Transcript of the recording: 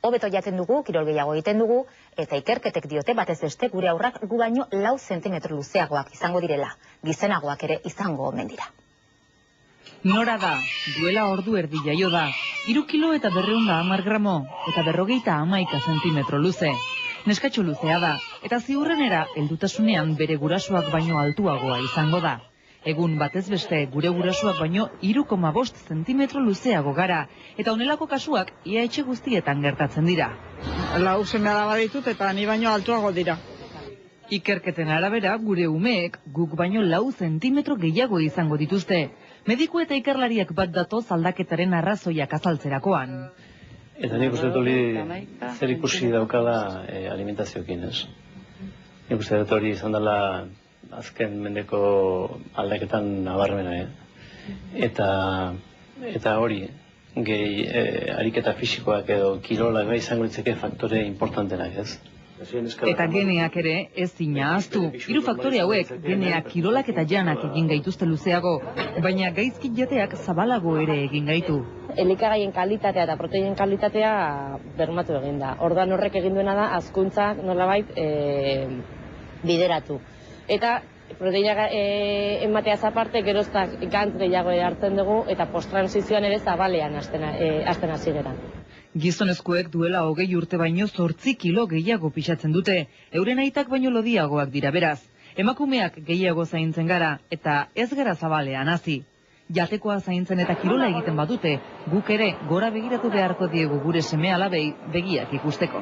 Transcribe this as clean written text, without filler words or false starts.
Hobeto jaten dugu, kirol gehiago egiten dugu, eta ikerketek diote batez beste gure aurrak gu baino 4 zentimetro luzeagoak izango direla, gizenagoak ere izango omen dira. Nora da, duela ordu erdi jaio da, 3 kilo eta 210 gramo, eta 51 zentimetro luze. Neskatxo luzea da, eta ziurrenera heldutasunean bere gurasoak baino altuagoa izango da. Egun batez beste gure gurasoak baino 3,5 zentimetro luzeago gara, eta honelako kasuak ia etxe guztietan gertatzen dira. 4 seme-alaba ditut eta ni baino altuago dira. Ikerketen arabera, gure umeek guk baino 4 zentimetro gehiago izango dituzte. Mediku eta ikerlariak bat datoz aldaketaren arrazoiak azaltzerakoan. Eta nik uste dut hori zer ikusi daukala alimentazioekin, ez? Nik uste dut hori izan dela azken mendeko aldaketan nabarmena, eta hori gehi ariketa fisikoak edo kirolak bai izango ditzake faktore importantenak, ez? Eta geneak ere ez ahaztu. 3 faktore hauek, geneak, kirolak eta janak egin gaituzte luzeago, baina gaizkit jateak zabalago ere egin gaitu. Elikagaien kalitatea eta proteinen kalitatea bermatu egin da. Orduan horrek egin duena da hazkuntzak nolabait bideratu. Eta proteina emateaz aparte geroztak gantz gehiago hartzen dugu eta posttransizioan ere zabalean hasten hasi gara. Gizonezkoek duela 20 urte baino 8 kilo gehiago pixatzen dute, euren aitak baino lodiagoak dira beraz. Emakumeak gehiago zaintzen gara eta ez gara zabalean hasi. Jatekoa zaintzen eta kirola egiten badute, guk ere gora begiratu beharko diegu gure seme-alabei begiak ikusteko.